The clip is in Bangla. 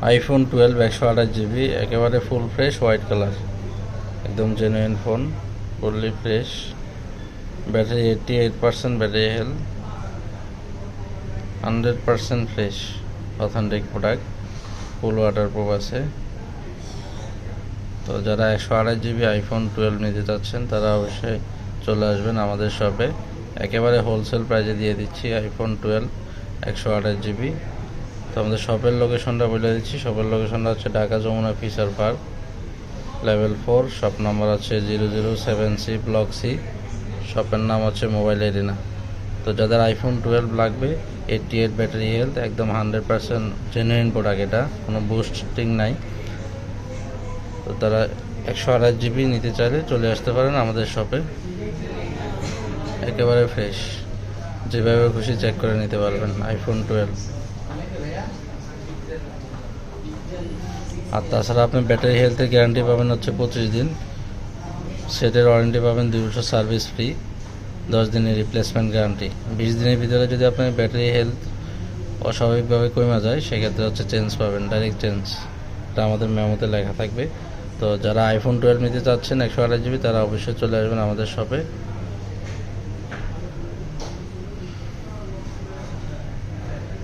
আইফোন 12 128 GB, একেবারে ফুল ফ্রেশ হোয়াইট কালার, একদম genuine phone, fully fresh. Battery 88%, battery health 100% fresh, authentic product, ফুল ওয়াটার প্রুফ আছে। তো যারা 128 GB আইফোন 12 নিতে চাচ্ছেন তারা অবশ্যই চলে আসবেন আমাদের শপে। একেবারে হোলসেল প্রাইজে দিয়ে দিচ্ছি আইফোন 12 128 GB। তো আমাদের শপের লোকেশনটা বলে দিচ্ছি। শপের লোকেশনটা হচ্ছে Dhaka Jamuna future park, level 4, shop number হচ্ছে 007C, ব্লক সি। শপের নাম হচ্ছে মোবাইল এরিনা। তো যাদের আইফোন 12 লাগবে, 88 ব্যাটারি হেলথ, একদম 100% জেনুইন প্রোডাক্ট, এটা কোনো বুস্টিং নাই। তো তারা 128 GB নিতে চাইলে চলে আসতে পারেন আমাদের শপে, একেবারে ফ্রেশ, যেভাবে খুশি চেক করে নিতে পারবেন আইফোন 12। আর তাছাড়া আপনি ব্যাটারি হেলথের গ্যারান্টি পাবেন হচ্ছে 25 দিন, সেটের ওয়ারেন্টি পাবেন 2 বছর সার্ভিস ফ্রি, 10 দিনের রিপ্লেসমেন্ট গ্যারান্টি। 20 দিনের ভিতরে যদি আপনার ব্যাটারি হেলথ অস্বাভাবিকভাবে কমে যায় সেক্ষেত্রে হচ্ছে চেঞ্জ পাবেন, ডাইরেক্ট চেঞ্জ, এটা আমাদের মেমোতে লেখা থাকবে। তো যারা আইফোন 12 নিতে চাচ্ছেন 128 GB তারা অবশ্যই চলে আসবেন আমাদের শপে।